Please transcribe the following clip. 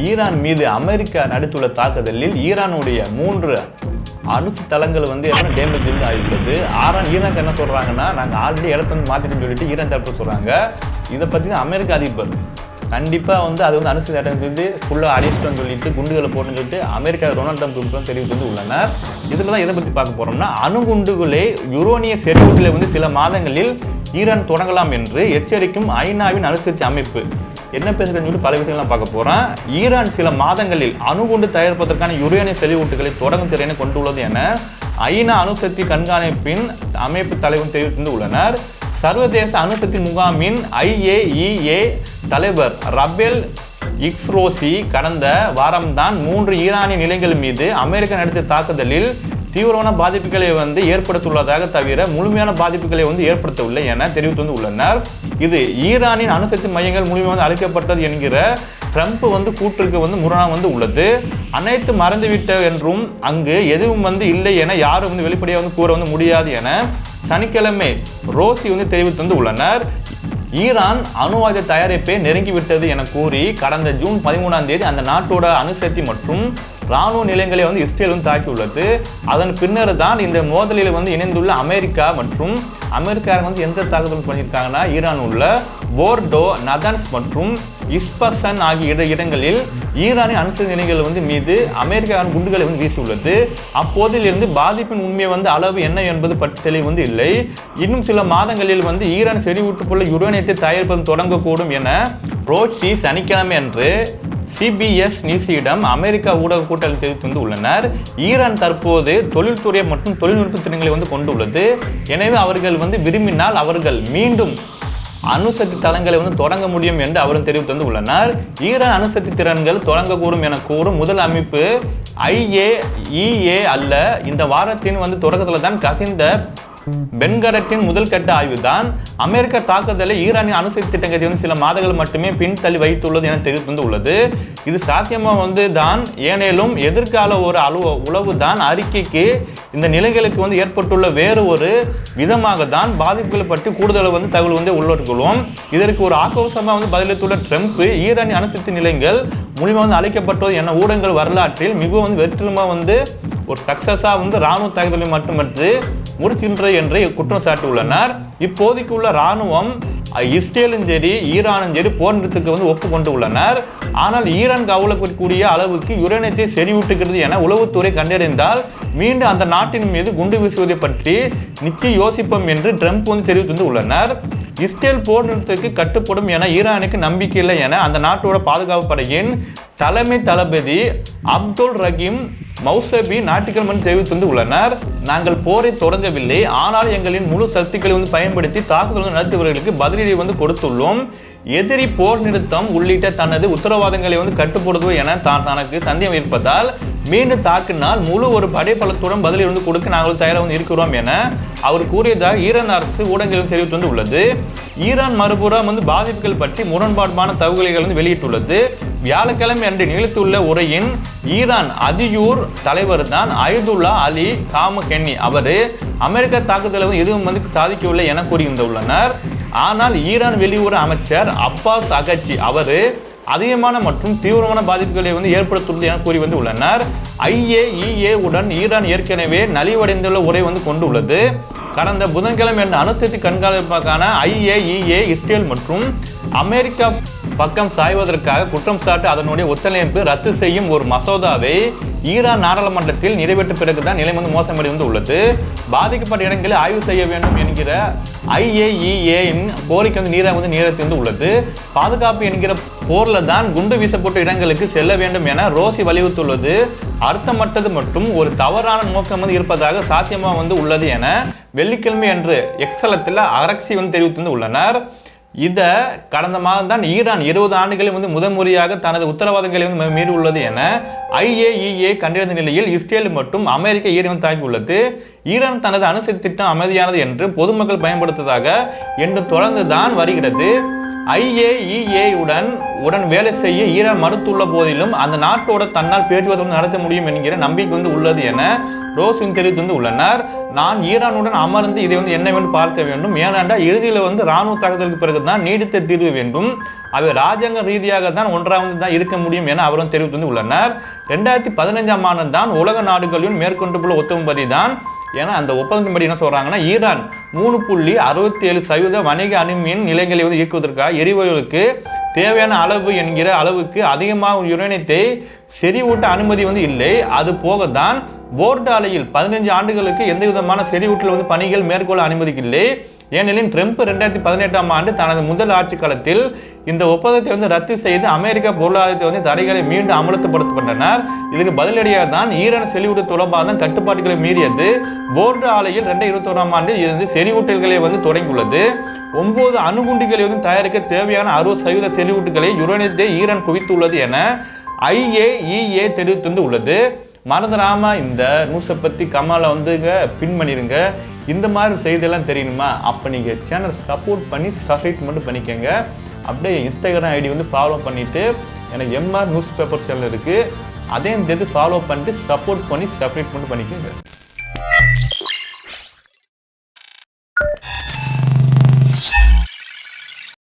Iran மீது America நடத்தியுள்ள தாக்குதலில் ஈரானுடைய 3 அணு தளங்கள் வந்து என்ன டேமேஜ் வந்து ஆகியுள்ளது. ஈரானுக்கு என்ன சொல்கிறாங்கன்னா, நாங்கள் ஆல்ரெடி இடத்த வந்து மாற்றிட்டுன்னு சொல்லிட்டு ஈரான் தரப்பு சொல்கிறாங்க. இதை பற்றி தான் அமெரிக்க அதிபர் கண்டிப்பாக வந்து அது வந்து அணுசக்தி திட்டம் வந்து ஃபுல்லாக அடிச்சிட்டோன்னு சொல்லிட்டு குண்டுகளை போட்டுன்னு சொல்லிட்டு அமெரிக்கா டொனால்ட் ட்ரம்ப் தெரிவித்து வந்து உள்ளனர். இதில் தான் எதை பற்றி பார்க்க போகிறோம்னா, அணுகுண்டுகளை யுரேனிய செறிவூட்டலை வந்து சில மாதங்களில் ஈரான் தொடங்கலாம் என்று எச்சரிக்கும் ஐநாவின் அணுசக்தி அமைப்பு. என்ன பேசுகிறேன்னு சொல்லிட்டு பல விஷயங்கள்லாம் பார்க்க போகிறோம். ஈரான் சில மாதங்களில் அணுகுண்டு தயாரிப்பதற்கான யுரேனிய செறிவூட்டுகளை தொடங்கும் திறனை கொண்டுள்ளது என ஐநா அணுசக்தி கண்காணிப்பின் அமைப்பு தலைவர் தெரிவித்து உள்ளனர். சர்வதேச அணுசக்தி முகாமின் IAEA தலைவர் ரபேல் இக்ஸ்ரோசி கடந்த வாரம்தான் 3 ஈரானிய நிலைகள் மீது அமெரிக்கா நடத்திய தாக்குதலில் தீவிரமான பாதிப்புகளை வந்து ஏற்படுத்தியுள்ளதாக தவிர முழுமையான பாதிப்புகளை வந்து ஏற்படுத்தவில்லை என தெரிவித்து வந்து உள்ளனர். இது ஈரானின் அணுசக்தி மையங்கள் முழுமையாக அழிக்கப்பட்டது என்கிற ட்ரம்ப் வந்து கூற்றுக்கு வந்து முரணாக வந்து உள்ளது. அனைத்து மறந்துவிட்ட என்றும் அங்கு எதுவும் வந்து இல்லை என யாரும் வந்து வெளிப்படையாக வந்து கூற வந்து முடியாது என சனிக்கிழமை ரோசி வந்து தெரிவித்து வந்து உள்ளனர். ஈரான் அணு ஆயுத தயாரிப்பை நெருங்கிவிட்டது என கூறி கடந்த ஜூன் 13ஆம் தேதி அந்த நாட்டோட அணுசக்தி மற்றும் இராணுவ நிலையங்களை வந்து இஸ்ரேல் வந்து தாக்கியுள்ளது. அதன் பின்னர் தான் இந்த மோதலில் வந்து இணைந்துள்ள அமெரிக்கா மற்றும் அமெரிக்காரங்க வந்து எந்த தாக்குதல் பண்ணியிருக்காங்கன்னா, ஈரான் உள்ள போர்டோ, நதன்ஸ் மற்றும் இஸ்பசன் ஆகிய இடங்களில் ஈரானின் அணுசக்தி நிலையங்கள் வந்து மீது அமெரிக்காவின் குண்டுகளை வந்து வீசியுள்ளது. அப்போதிலிருந்து பாதிப்பின் உண்மை வந்து அளவு என்ன என்பது பற்றி தெளிவு வந்து இல்லை. இன்னும் சில மாதங்களில் வந்து ஈரான் செறிவூட்டுக்குள்ள யுரேனியத்தை தயாரிப்பது தொடங்கக்கூடும் என ரோசி சனிக்கிழமை அன்று CBS நியூஸிடம் அமெரிக்கா ஊடக கூட்டத்தில் தெரிவித்து வந்து உள்ளனர். ஈரான் தற்போது தொழில்துறை மற்றும் தொழில்நுட்ப திறன்களை வந்து கொண்டுள்ளது. எனவே அவர்கள் வந்து விரும்பினால் அவர்கள் மீண்டும் அணுசக்தி தளங்களை வந்து தொடங்க முடியும் என்று அவரும் தெரிவித்து வந்து உள்ளனர். ஈரான் அணுசக்தி திறன்கள் தொடங்கக்கூடும் என கூறும் முதல் அமைப்பு IAEA அல்ல. இந்த வாரத்தின் வந்து தொடக்கத்தில் தான் கசிந்த பென்கரட்டின் முதல் கட்ட ஆய்வு தான் அமெரிக்க தாக்குதலை ஈரானின் அணுசக்தி திட்டங்களை வந்து சில மாதங்கள் மட்டுமே பின்தள்ளி வைத்துள்ளது என தெரிவித்து உள்ளது. இது சாத்தியமாக வந்து தான் ஏனேலும் எதிர்கால ஒரு உளவு தான் அறிக்கைக்கு இந்த நிலைகளுக்கு வந்து ஏற்பட்டுள்ள வேறு ஒரு விதமாக தான் பாதிப்புகளை பற்றி கூடுதல் வந்து தகவல் வந்து உள்ளிட்டுள்ளோம். இதற்கு ஒரு ஆக்ரோஷமாக வந்து பதிலளித்துள்ள ட்ரம்ப் ஈரானின் அணுசக்தி நிலையங்கள் மூலமாக வந்து அழைக்கப்பட்டது என ஊடகங்கள் வரலாற்றில் மிகவும் வந்து வெற்றிகரமாக வந்து ஒரு சக்சஸாக வந்து இராணுவ தாக்குதலை மட்டுமற்று முடிக்கின்ற என்று குற்றம் சாட்டியுள்ளனர். இப்போதைக்கு உள்ள இராணுவம் இஸ்ரேலும் சரி ஈரானும் சரி போர் நிறுத்தத்துக்கு வந்து ஒப்புக்கொண்டு உள்ளனர். ஆனால் ஈரான் கவலைப்படக்கூடிய அளவுக்கு யுரேனியத்தை செறிவூட்டுகிறது என உளவுத்துறை கண்டறிந்தால் மீண்டும் அந்த நாட்டின் மீது குண்டு வீசுவதை பற்றி நிச்சயம் யோசிப்போம் என்று ட்ரம்ப் வந்து தெரிவித்து உள்ளனர். இஸ்ரேல் போர் நிறுத்தத்துக்கு கட்டுப்படும் என ஈரானுக்கு நம்பிக்கை இல்லை என அந்த நாட்டோட பாதுகாப்பு படையின் தலைமை தளபதி அப்துல் ரஹீம் மௌசபி ஞாயிற்றுக்கிழமை தெரிவித்து வந்து உள்ளனர். நாங்கள் போரை தொடங்கவில்லை, ஆனால் எங்களின் முழு சக்திகளை வந்து பயன்படுத்தி தாக்குதல் நடத்தியவர்களுக்கு பதிலடி வந்து கொடுத்துள்ளோம். எதிரி போர் நிறுத்தம் உள்ளிட்ட தனது உத்தரவாதங்களை வந்து கட்டுப்படுத்துவோம் என தனக்கு சந்தேகம் இருப்பதால் மீண்டும் தாக்கினால் முழு ஒரு படைப்பலத்துடன் பதிலடி வந்து கொடுக்க நாங்கள் தயாராக வந்து இருக்கிறோம் என அவர் கூறியதாக ஈரான் அரசு ஊடகங்கள் தெரிவித்து வந்து உள்ளது. ஈரான் மறுபுறம் வந்து பாதிப்புகள் பற்றி முரண்பாடான தகவல்கள் வந்து வெளியிட்டுள்ளது. வியாழக்கிழமை அன்று நிகழ்த்தியுள்ள உரையின் ஈரான் அதியூர் தலைவர் தான் அயதுல்லா அலி காமகென்னி அவர் அமெரிக்க தாக்குதலை எதுவும் வந்து சாதிக்கவில்லை என கூறியிருந்துள்ளனர். ஆனால் ஈரான் வெளியுறவு அமைச்சர் அப்பாஸ் அகச்சி அவர் அதிகமான மற்றும் தீவிரமான பாதிப்புகளை வந்து ஏற்படுத்துள்ளது என கூறி வந்து உள்ளனர். IAEA உடன் ஈரான் ஏற்கனவே நலிவடைந்துள்ள உரை வந்து கொண்டுள்ளது. கடந்த புதன்கிழமை அணுசக்தி கண்காணிப்புக்கான IAEA இஸ்ரேல் மற்றும் அமெரிக்கா பக்கம் சாய்வதற்காக குற்றம் சாட்டு அதனுடைய ஒத்துழைப்பு ரத்து செய்யும் ஒரு மசோதாவை ஈரான் நாடாளுமன்றத்தில் நிறைவேற்ற பிறகுதான் நிலை வந்து மோசமடை வந்து உள்ளது. பாதிக்கப்பட்ட இடங்களை ஆய்வு செய்ய வேண்டும் என்கிற IAEA-இன் கோரிக்கை வந்து நீரத்தை வந்து உள்ளது. பாதுகாப்பு என்கிற போரில் தான் குண்டு வீசப்பட்ட இடங்களுக்கு செல்ல வேண்டும் என ரோசி வலியுறுத்துள்ளது அர்த்தமற்றது மற்றும் ஒரு தவறான நோக்கம் வந்து இருப்பதாக சாத்தியமாக வந்து உள்ளது என வெள்ளிக்கிழமை அன்று எக்ஸலத்தில் அரக்சி வந்து தெரிவித்து வந்து உள்ளனர். இதை கடந்த மாதம் தான் ஈரான் 20 ஆண்டுகளில் வந்து முதன்முறையாக தனது உத்தரவாதங்களை வந்து மீறி உள்ளது என IAEA கண்டறிந்த நிலையில் இஸ்ரேல் மற்றும் அமெரிக்கா ஈரான் தாக்கியுள்ளது. ஈரான் தனது அணுசக்தி திட்டம் அமைதியானது என்று பொதுமக்கள் பயன்படுத்துவதாக என்று தொடர்ந்து தான் வருகிறது. IAEA உடன் உடன் வேலை செய்ய ஈரான் மறுத்துள்ள போதிலும் அந்த நாட்டோட தன்னால் பேச்சுவார்த்தை நடத்த முடியும் என்கிற நம்பிக்கை உள்ளது என ரோசின் தெரிவித்து உள்ளனர். நான் ஈரானுடன் அமர்ந்து இதை என்ன வேண்டும் பார்க்க வேண்டும். ஏனென்றால் இறுதியில் இராணுவ தாக்குதலுக்கு பிறகுதான் நீடித்த தீர்வு வேண்டும். அவை ராஜாங்க ரீதியாக தான் ஒன்றாவது தான் இருக்க முடியும் என அவரும் தெரிவித்து உள்ளனர். 2015ஆம் ஆண்டு தான் உலக நாடுகளின் மேற்கொண்டுள்ள ஒத்துழைப்படி தான் ஏன்னா அந்த ஒப்பந்தத்தின்படி என்ன சொல்றாங்கன்னா ஈரான் 3.67% வணிக அணுமின் நிலையங்களை இயக்குவதற்காக எரிவாயுகளுக்கு தேவையான அளவு என்கிற அளவுக்கு அதிகமாக யுரேனியத்தை செறிவூட்ட அனுமதி இல்லை. அது போகத்தான் போர்டு ஆலையில் 15 ஆண்டுகளுக்கு எந்த விதமான செறிவூட்டல் பணிகள் மேற்கொள்ள அனுமதிக்கவில்லை. ஏனெனில் ட்ரம்ப் 2018ஆம் ஆண்டு தனது முதல் ஆட்சி காலத்தில் இந்த ஒப்பந்தத்தை ரத்து செய்து அமெரிக்கா பொருளாதாரத்தை தடைகளை மீண்டும் அமல்படுத்தப்பட்டனர். இதுக்கு பதிலடியாக தான் ஈரான் செறிவூட்ட தொடர்பாக கட்டுப்பாடுகளை மீறியது. போர்டு ஆலையில் 2021ஆம் ஆண்டில் இருந்து செறிவூட்டல்களை தொடங்கியுள்ளது. 9 அணுகுண்டுகளை தயாரிக்க தேவையான 60% செறிவூட்டுகளை யுரேனியத்தை ஈரான் குவித்துள்ளது என IAEA தெரிவித்து உள்ளது. மறந்துடாம இந்த நியூஸை பற்றி கமெண்ட்ல பின் பண்ணிருங்க. இந்த மாதிரி செய்தியெல்லாம் தெரியணுமா? அப்போ நீங்கள் சேனல் சப்போர்ட் பண்ணி சப்ஸ்கிரைப் மட்டும் பண்ணிக்கோங்க. அப்படியே இன்ஸ்டாகிராம் ஐடி ஃபாலோ பண்ணிவிட்டு எனக்கு MR நியூஸ் பேப்பர் சேனல் இருக்குது, அதையும் சேர்த்து ஃபாலோ பண்ணிட்டு சப்போர்ட் பண்ணி சப்ஸ்கிரைப் மட்டும் பண்ணிக்கோங்க.